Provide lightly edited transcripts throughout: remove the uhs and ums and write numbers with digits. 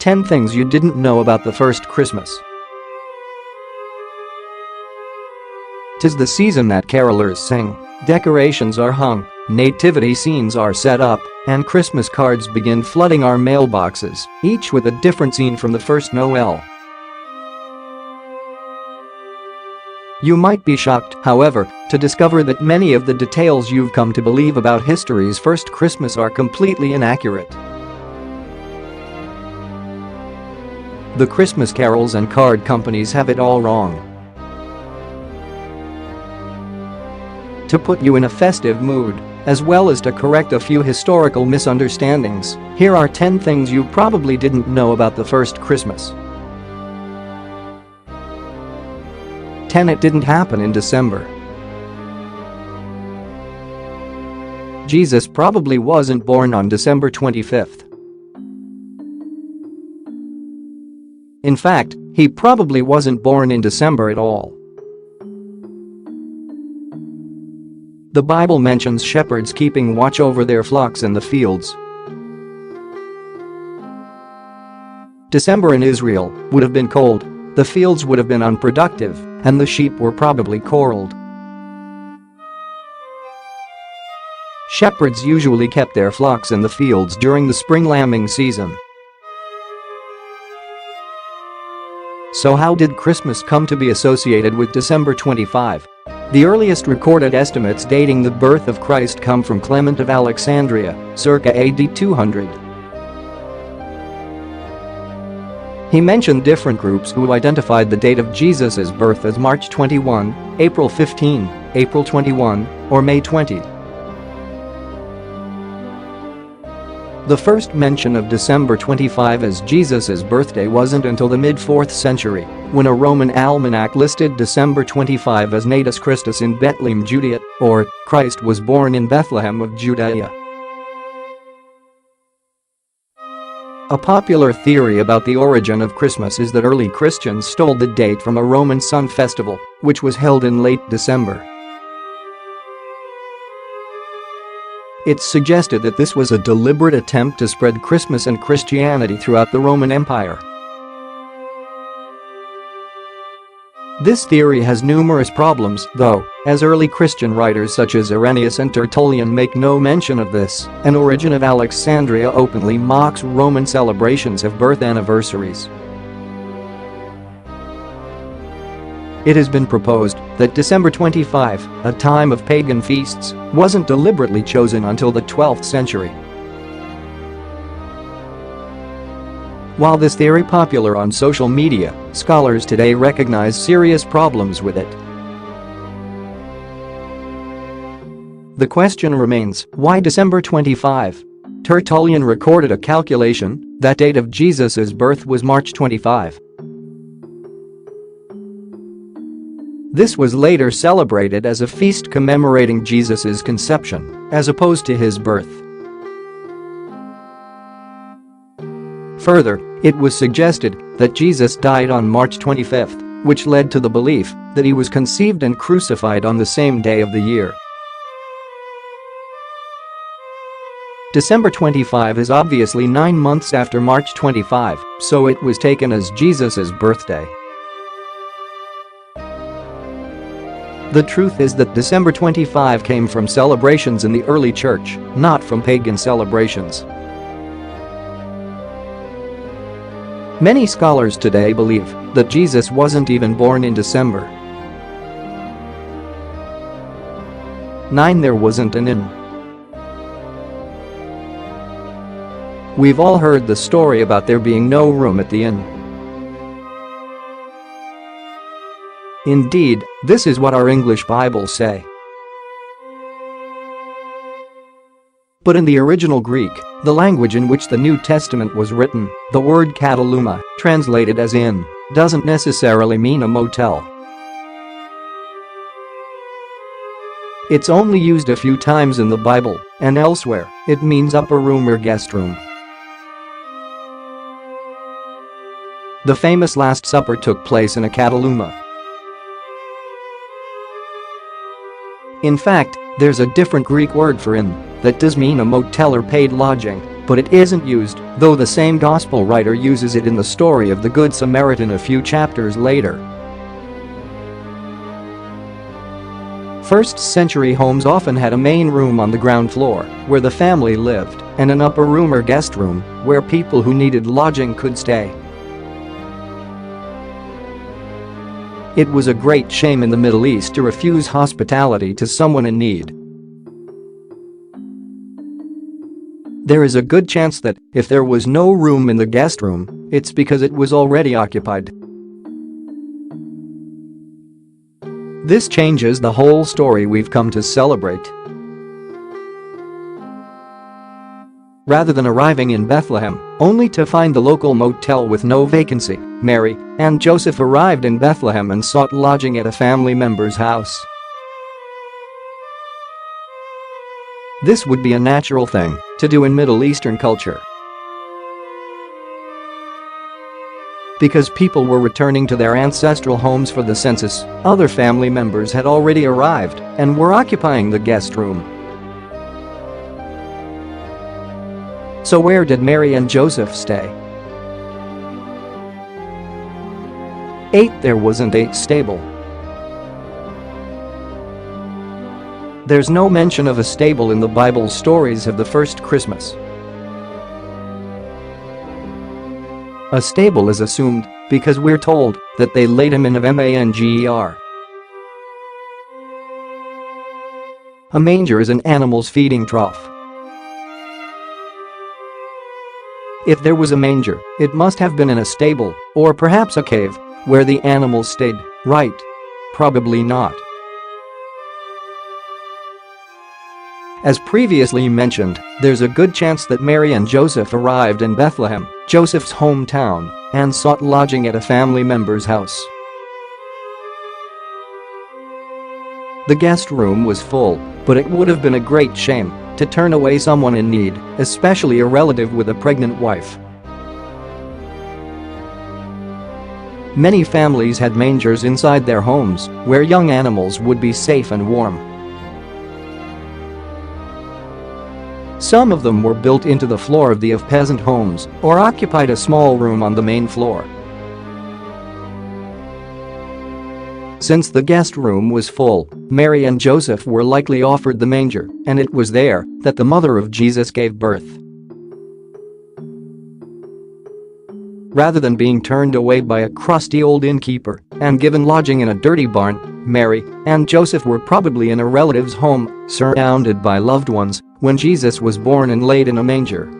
10 Things You Didn't Know About the First Christmas. 'Tis the season that carolers sing, decorations are hung, nativity scenes are set up, and Christmas cards begin flooding our mailboxes, each with a different scene from the First Noel. You might be shocked, however, to discover that many of the details you've come to believe about history's first Christmas are completely inaccurate. The Christmas carols and card companies have it all wrong. To put you in a festive mood, as well as to correct a few historical misunderstandings, here are 10 things you probably didn't know about the first Christmas. 10. It didn't happen in December. Jesus probably wasn't born on December 25th. In fact, he probably wasn't born in December at all. The Bible mentions shepherds keeping watch over their flocks in the fields. December in Israel would have been cold, the fields would have been unproductive, and the sheep were probably corralled. Shepherds usually kept their flocks in the fields during the spring lambing season. So how did Christmas come to be associated with December 25? The earliest recorded estimates dating the birth of Christ come from Clement of Alexandria, circa AD 200. He mentioned different groups who identified the date of Jesus' birth as March 21, April 15, April 21, or May 20. The first mention of December 25 as Jesus' birthday wasn't until the mid-4th century, when a Roman almanac listed December 25 as Natus Christus in Bethlehem, Judea, or Christ was born in Bethlehem of Judea. A popular theory about the origin of Christmas is that early Christians stole the date from a Roman sun festival, which was held in late December. It's suggested that this was a deliberate attempt to spread Christmas and Christianity throughout the Roman Empire. This theory has numerous problems, though, as early Christian writers such as Irenaeus and Tertullian make no mention of this, and Origen of Alexandria openly mocks Roman celebrations of birth anniversaries. It has been proposed that December 25, a time of pagan feasts, wasn't deliberately chosen until the 12th century. While this theory is popular on social media, scholars today recognize serious problems with it. The question remains, why December 25? Tertullian recorded a calculation that date of Jesus' birth was March 25. This was later celebrated as a feast commemorating Jesus' conception, as opposed to his birth. Further, it was suggested that Jesus died on March 25, which led to the belief that he was conceived and crucified on the same day of the year. December 25 is obviously 9 months after March 25, so it was taken as Jesus' birthday. The truth is that December 25 came from celebrations in the early church, not from pagan celebrations. Many scholars today believe that Jesus wasn't even born in December. 9. There wasn't an inn. We've all heard the story about there being no room at the inn. Indeed, this is what our English Bibles say. But in the original Greek, the language in which the New Testament was written, the word kataluma, translated as inn, doesn't necessarily mean a motel. It's only used a few times in the Bible, and elsewhere, it means upper room or guest room. The famous Last Supper took place in a kataluma. In fact, there's a different Greek word for inn that does mean a motel or paid lodging. but it isn't used, though the same gospel writer uses it in the story of the Good Samaritan a few chapters later. First-century homes often had a main room on the ground floor, where the family lived, and an upper room or guest room, where people who needed lodging could stay. It was a great shame in the Middle East to refuse hospitality to someone in need. There is a good chance that, if there was no room in the guest room, it's because it was already occupied. This changes the whole story we've come to celebrate. Rather than arriving in Bethlehem, only to find the local motel with no vacancy, Mary and Joseph arrived in Bethlehem and sought lodging at a family member's house. This would be a natural thing to do in Middle Eastern culture. Because people were returning to their ancestral homes for the census, other family members had already arrived and were occupying the guest room. So where did Mary and Joseph stay? 8. There wasn't a stable. There's no mention of a stable in the Bible's stories of the first Christmas. A stable is assumed because we're told that they laid him in a manger. A manger is an animal's feeding trough. If there was a manger, it must have been in a stable, or perhaps a cave, where the animals stayed, right? Probably not. As previously mentioned, there's a good chance that Mary and Joseph arrived in Bethlehem, Joseph's hometown, and sought lodging at a family member's house. The guest room was full, but it would have been a great shame to turn away someone in need, especially a relative with a pregnant wife. Many families had mangers inside their homes, where young animals would be safe and warm. Some of them were built into the floor of the peasant homes or occupied a small room on the main floor. Since the guest room was full, Mary and Joseph were likely offered the manger, and it was there that the mother of Jesus gave birth. Rather than being turned away by a crusty old innkeeper and given lodging in a dirty barn, Mary and Joseph were probably in a relative's home, surrounded by loved ones, when Jesus was born and laid in a manger.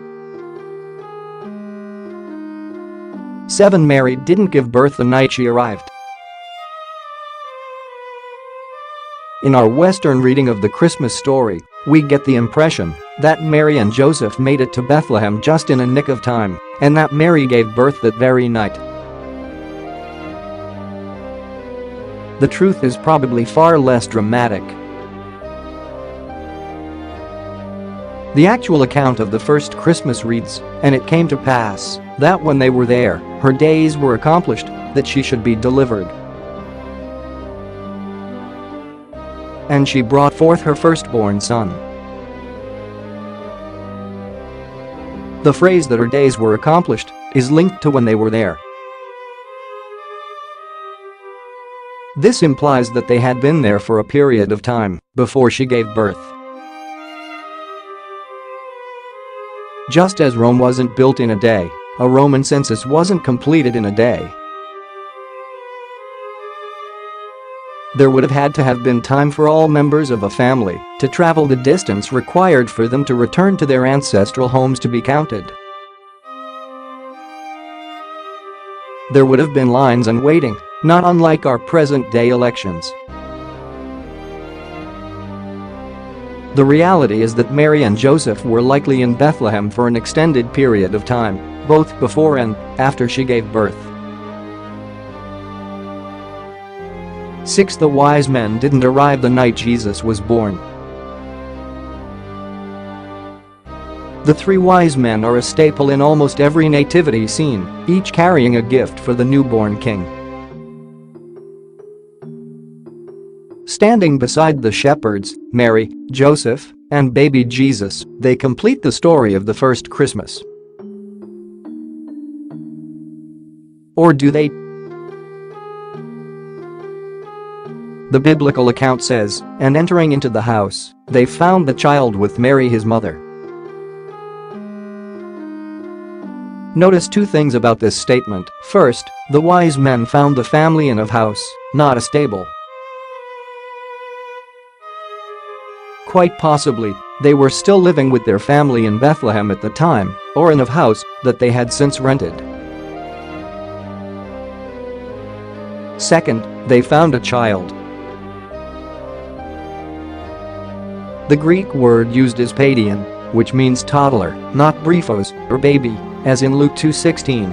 7. Mary didn't give birth the night she arrived. In our Western reading of the Christmas story, we get the impression that Mary and Joseph made it to Bethlehem just in a nick of time, and that Mary gave birth that very night. The truth is probably far less dramatic. The actual account of the first Christmas reads, "And it came to pass that when they were there, her days were accomplished, that she should be delivered. And she brought forth her firstborn son." The phrase that her days were accomplished is linked to when they were there. This implies that they had been there for a period of time before she gave birth. Just as Rome wasn't built in a day, a Roman census wasn't completed in a day. There would have had to have been time for all members of a family to travel the distance required for them to return to their ancestral homes to be counted. There would have been lines and waiting, not unlike our present-day elections. The reality is that Mary and Joseph were likely in Bethlehem for an extended period of time, both before and after she gave birth. 6. The wise men didn't arrive the night Jesus was born. The 3 wise men are a staple in almost every nativity scene, each carrying a gift for the newborn king. Standing beside the shepherds, Mary, Joseph, and baby Jesus, they complete the story of the first Christmas. Or do they? The biblical account says, "And entering into the house, they found the child with Mary his mother." Notice two things about this statement. First, the wise men found the family in a house, not a stable. Quite possibly, they were still living with their family in Bethlehem at the time, or in a house that they had since rented. Second, they found a child. The Greek word used is paidion, which means toddler, not briefos, or baby, as in Luke 2:16.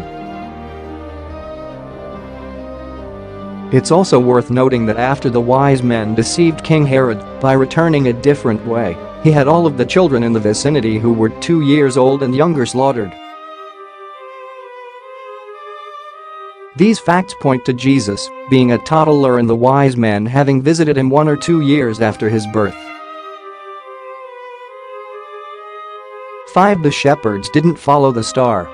It's also worth noting that after the wise men deceived King Herod by returning a different way, he had all of the children in the vicinity who were 2 years old and younger slaughtered. These facts point to Jesus being a toddler and the wise men having visited him 1 or 2 years after his birth. 5. The shepherds didn't follow the star.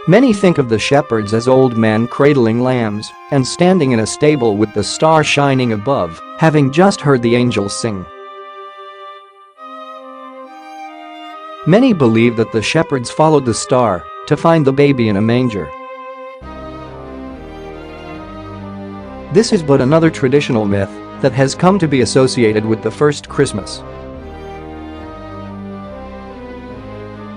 Many think of the shepherds as old men cradling lambs and standing in a stable with the star shining above, having just heard the angels sing. Many believe that the shepherds followed the star to find the baby in a manger. This is but another traditional myth that has come to be associated with the first Christmas.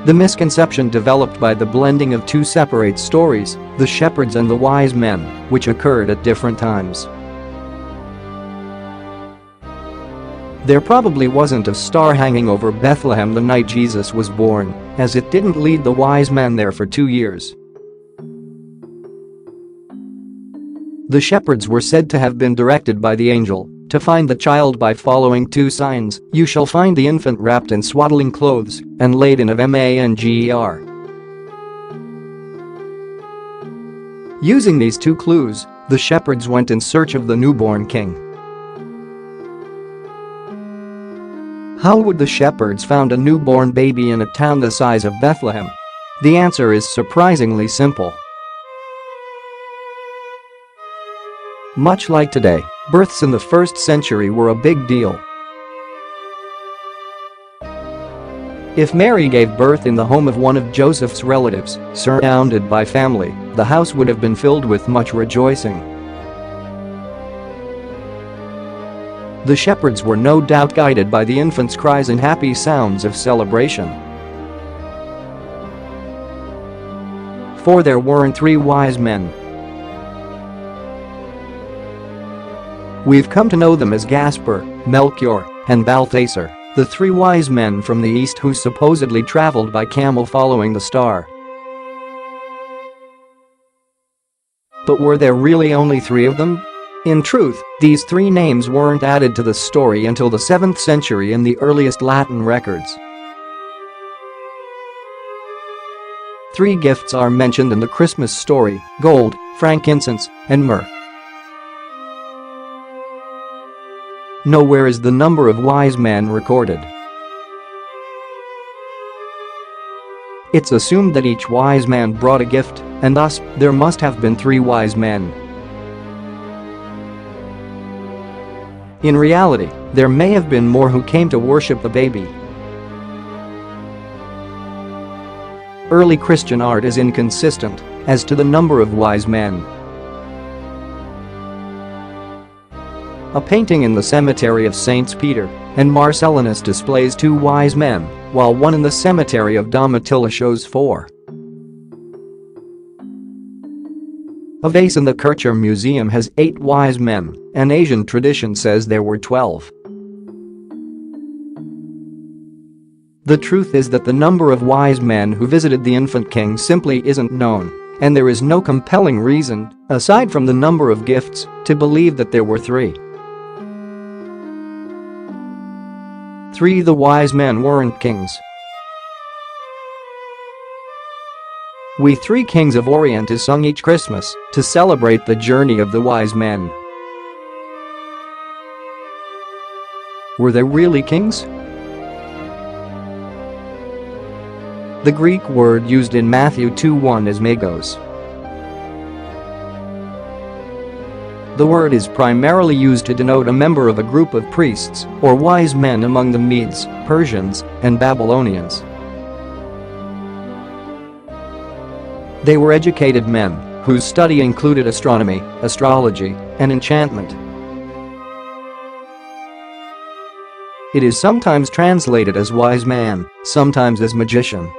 The misconception developed by the blending of two separate stories, the shepherds and the wise men, which occurred at different times. There probably wasn't a star hanging over Bethlehem the night Jesus was born, as it didn't lead the wise men there for 2 years. The shepherds were said to have been directed by the angel to find the child by following 2 signs: "You shall find the infant wrapped in swaddling clothes and laid in a manger." Using these 2 clues, the shepherds went in search of the newborn king. How would the shepherds found a newborn baby in a town the size of Bethlehem? The answer is surprisingly simple. Much like today, births in the 1st century were a big deal. If Mary gave birth in the home of one of Joseph's relatives, surrounded by family, the house would have been filled with much rejoicing. The shepherds were no doubt guided by the infant's cries and happy sounds of celebration. For there weren't 3 wise men. We've come to know them as Gaspar, Melchior, and Balthasar, the 3 wise men from the east who supposedly traveled by camel following the star. But were there really only 3 of them? In truth, these 3 names weren't added to the story until the 7th century in the earliest Latin records. 3 gifts are mentioned in the Christmas story: gold, frankincense, and myrrh. Nowhere is the number of wise men recorded. It's assumed that each wise man brought a gift, and thus, there must have been 3 wise men. In reality, there may have been more who came to worship the baby. Early Christian art is inconsistent as to the number of wise men. A painting in the cemetery of Saints Peter and Marcellinus displays 2 wise men, while one in the cemetery of Domitilla shows 4. A vase in the Kircher Museum has 8 wise men, and Asian tradition says there were 12. The truth is that the number of wise men who visited the infant king simply isn't known, and there is no compelling reason, aside from the number of gifts, to believe that there were 3. 3. The wise men weren't kings. We 3 Kings of Orient is sung each Christmas to celebrate the journey of the wise men. Were they really kings? The Greek word used in Matthew 2:1 is magos. The word is primarily used to denote a member of a group of priests or wise men among the Medes, Persians, and Babylonians. They were educated men whose study included astronomy, astrology, and enchantment. It is sometimes translated as wise man, sometimes as magician.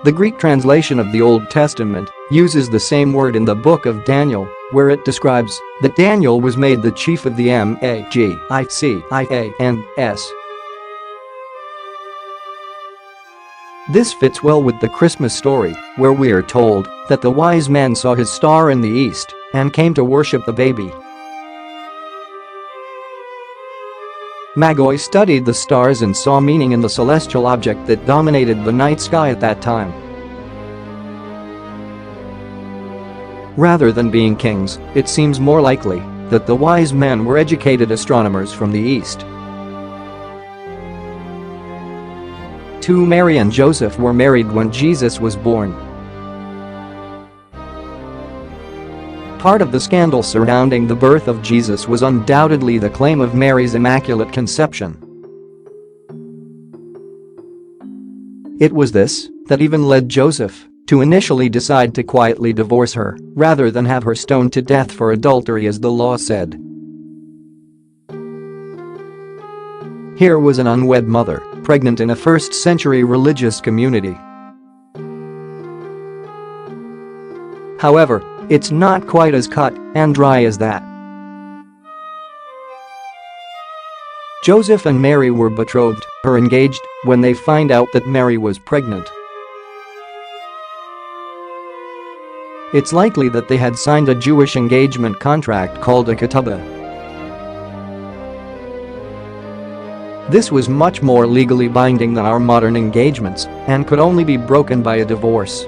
The Greek translation of the Old Testament uses the same word in the book of Daniel, where it describes that Daniel was made the chief of the Magians. This fits well with the Christmas story, where we are told that the wise men saw his star in the east and came to worship the baby. Magi studied the stars and saw meaning in the celestial object that dominated the night sky at that time. Rather than being kings, it seems more likely that the wise men were educated astronomers from the east. Mary and Joseph were married when Jesus was born. Part of the scandal surrounding the birth of Jesus was undoubtedly the claim of Mary's immaculate conception. It was this that even led Joseph to initially decide to quietly divorce her rather than have her stoned to death for adultery as the law said. Here was an unwed mother, pregnant in a first-century religious community. However, it's not quite as cut and dry as that. Joseph and Mary were betrothed, or engaged, when they find out that Mary was pregnant. It's likely that they had signed a Jewish engagement contract called a ketubah. This was much more legally binding than our modern engagements and could only be broken by a divorce.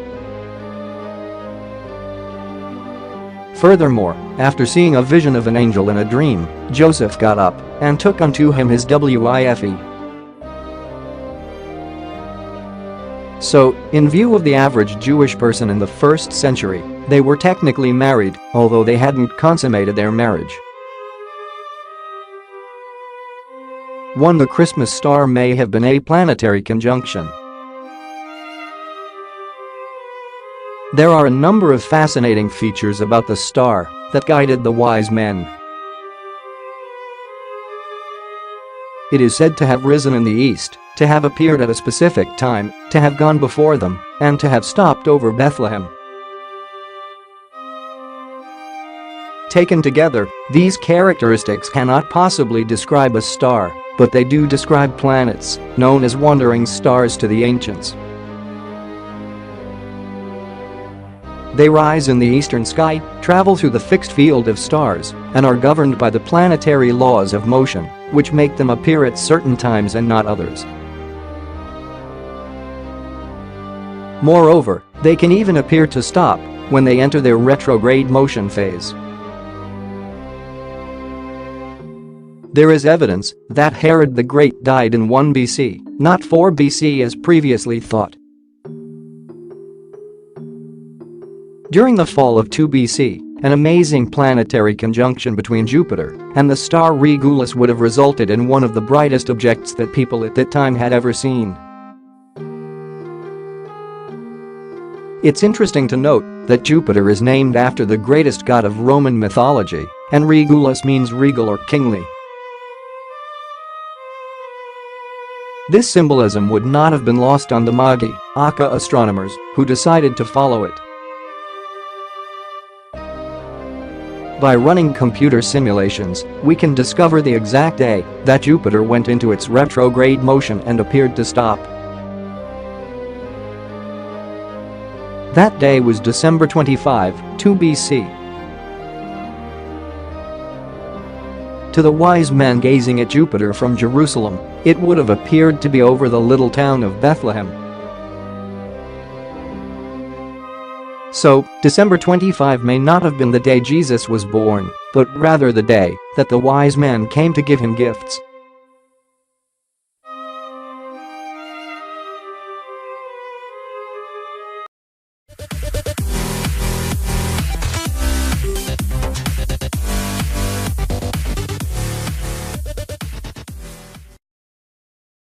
Furthermore, after seeing a vision of an angel in a dream, Joseph got up and took unto him his wife. So, in view of the average Jewish person in the first century, they were technically married, although they hadn't consummated their marriage. The Christmas star may have been a planetary conjunction. There are a number of fascinating features about the star that guided the wise men. It is said to have risen in the east, to have appeared at a specific time, to have gone before them, and to have stopped over Bethlehem. Taken together, these characteristics cannot possibly describe a star, but they do describe planets, known as wandering stars to the ancients. They rise in the eastern sky, travel through the fixed field of stars, and are governed by the planetary laws of motion, which make them appear at certain times and not others. Moreover, they can even appear to stop when they enter their retrograde motion phase. There is evidence that Herod the Great died in 1 BC, not 4 BC as previously thought. During the fall of 2 BC, an amazing planetary conjunction between Jupiter and the star Regulus would have resulted in one of the brightest objects that people at that time had ever seen. It's interesting to note that Jupiter is named after the greatest god of Roman mythology, and Regulus means regal or kingly. This symbolism would not have been lost on the Magi, aka astronomers, who decided to follow it. By running computer simulations, we can discover the exact day that Jupiter went into its retrograde motion and appeared to stop. That day was December 25, 2 BC. To the wise men gazing at Jupiter from Jerusalem, it would have appeared to be over the little town of Bethlehem. So, December 25 may not have been the day Jesus was born, but rather the day that the wise men came to give him gifts.